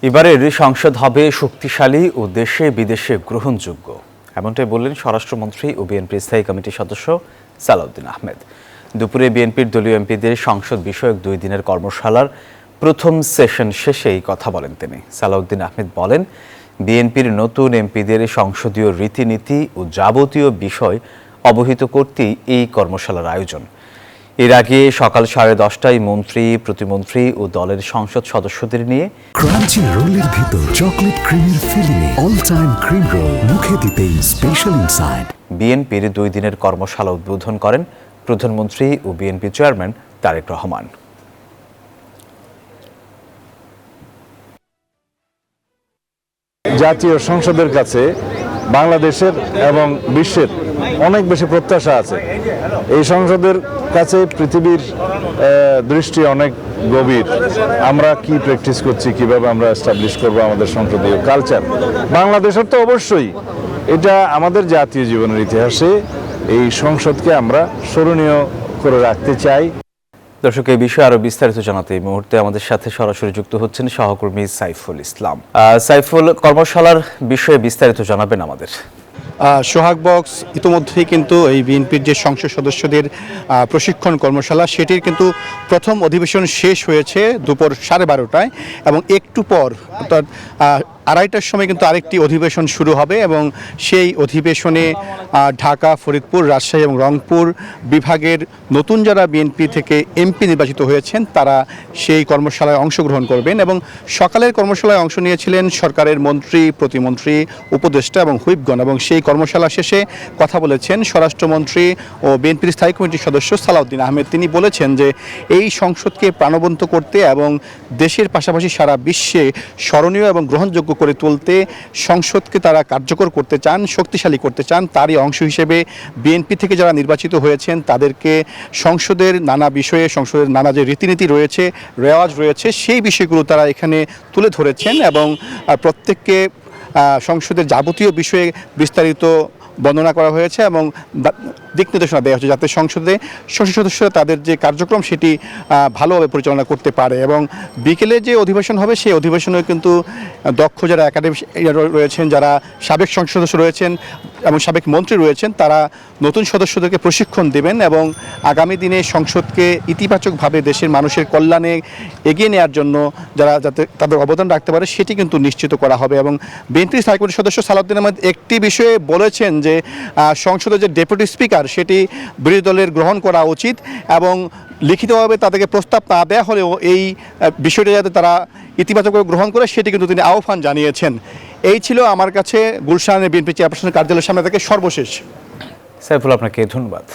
এবারের সংসদ হবে শক্তিশালী ও দেশে বিদেশে গ্রহণযোগ্য, এমনটাই বললেন স্বরাষ্ট্রমন্ত্রী ও বিএনপির স্থায়ী কমিটির সদস্য সালাউদ্দিন আহমেদ। দুপুরে বিএনপির দলীয় এমপিদের সংসদ বিষয়ক 2 দিনের কর্মশালার প্রথম সেশন শেষে এই কথা বলেন তিনি। সালাউদ্দিন আহমেদ বলেন, বিএনপির নতুন এমপিদের সংসদীয় রীতিনীতি ও যাবতীয় বিষয় অবহিত করতেই এই কর্মশালার আয়োজন। এর আগে সকাল 10:30টায় মন্ত্রী, প্রতিমন্ত্রী ও দলের সংসদ সদস্যদের নিয়ে ক্রাঞ্চি রোলের ভিতর চকলেট ক্রিমের filling all time cream roll, মুখে দিতেই স্পেশাল ইনসাইড। বিএনপির 2 দিনের কর্মশালা উদ্বোধন করেন প্রধানমন্ত্রী ও বিএনপি চেয়ারম্যান তারেক রহমান। জাতীয় সংসদের কাছে বাংলাদেশের এবং বিশ্বের অনেক বেশি প্রত্যাশা আছে। এই সংসদের কাছে পৃথিবীর দৃষ্টি অনেক গভীর। আমরা কি প্র্যাকটিস করছি, কিভাবে আমরা এস্টাবলিশ করবো আমাদের সংসদীয় কালচার। বাংলাদেশের তো অবশ্যই এটা আমাদের জাতীয় জীবনের ইতিহাসে এই সংসদকে আমরা স্মরণীয় করে রাখতে চাই। দর্শক, এই বিষয়ে আরো বিস্তারিত জানাতে এই মুহূর্তে আমাদের সাথে সরাসরি যুক্ত হচ্ছেন সহকর্মী সাইফুল ইসলাম। সাইফুল, কর্মশালার বিষয়ে বিস্তারিত জানাবেন আমাদের। সোহাগ বক্স, ইতিমধ্যেই কিন্তু এই বিএনপির যে সংসদ সদস্যদের প্রশিক্ষণ কর্মশালা, সেটির কিন্তু প্রথম অধিবেশন শেষ হয়েছে দুপুর 12:30টায় এবং একটু পর অর্থাৎ 2:30টার সময় কিন্তু আরেকটি অধিবেশন শুরু হবে এবং সেই অধিবেশনে ঢাকা, ফরিদপুর, রাজশাহী এবং রংপুর বিভাগের নতুন যারা বিএনপি থেকে এমপি নির্বাচিত হয়েছেন তারা সেই কর্মশালায় অংশগ্রহণ করবেন। এবং সকালের কর্মশালায় অংশ নিয়েছিলেন সরকারের মন্ত্রী, প্রতিমন্ত্রী, উপদেষ্টা এবং হুইপগণ। এবং সেই কর্মশালা শেষে কথা বলেছেন স্বরাষ্ট্রমন্ত্রী ও বিএনপির স্থায়ী কমিটির সদস্য সালাউদ্দিন আহমেদ। তিনি বলেছেন যে এই সংসদকে প্রাণবন্ত করতে এবং দেশের পাশাপাশি সারা বিশ্বে স্মরণীয় এবং গ্রহণযোগ্য করে তুলতে সংসদকে তারা কার্যকর করতে চান, শক্তিশালী করতে চান। তারই অংশ হিসেবে বিএনপি থেকে যারা নির্বাচিত হয়েছেন তাদেরকে সংসদের নানা বিষয়ে, সংসদের নানা যে রীতিনীতি রয়েছে, রেওয়াজ রয়েছে, সেই বিষয়গুলো তারা এখানে তুলে ধরেছেন এবং প্রত্যেককে সংসদের যাবতীয় বিষয়ে বিস্তারিত বর্ণনা করা হয়েছে এবং দিক নির্দেশনা দেওয়া হচ্ছে যাতে সংসদ সদস্যরা তাদের যে কার্যক্রম সেটি ভালোভাবে পরিচালনা করতে পারে। এবং বিকেলে যে অধিবেশন হবে সেই অধিবেশনেও কিন্তু দক্ষ যারা একাডেমিক রয়েছেন, যারা সাবেক সংসদ সদস্য রয়েছেন এবং সাবেক মন্ত্রী রয়েছেন, তারা নতুন সদস্যদেরকে প্রশিক্ষণ দেবেন এবং আগামী দিনে সংসদকে ইতিবাচকভাবে দেশের মানুষের কল্যাণে এগিয়ে নেওয়ার জন্য যারা যাতে তাদের অবদান রাখতে পারে সেটি কিন্তু নিশ্চিত করা হবে। এবং বিএনপির স্থায়ী কমিটির সদস্য সালাউদ্দিন আহমেদ একটি বিষয়ে বলেছেন যে সংসদের যে ডেপুটি স্পিকার সেটি বিরোধী দলের গ্রহণ করা উচিত এবং লিখিতভাবে তাদেরকে প্রস্তাব না দেওয়া হলেও এই বিষয়টি যাতে তারা ইতিবাচকভাবে গ্রহণ করে সেটি কিন্তু তিনি আহ্বান জানিয়েছেন। এই ছিল আমার কাছে গুলশানের বিএনপি চেয়ারপারসনের কার্যালয়ের সামনে থেকে সর্বশেষ। সাইফুল, আপনাকে ধন্যবাদ।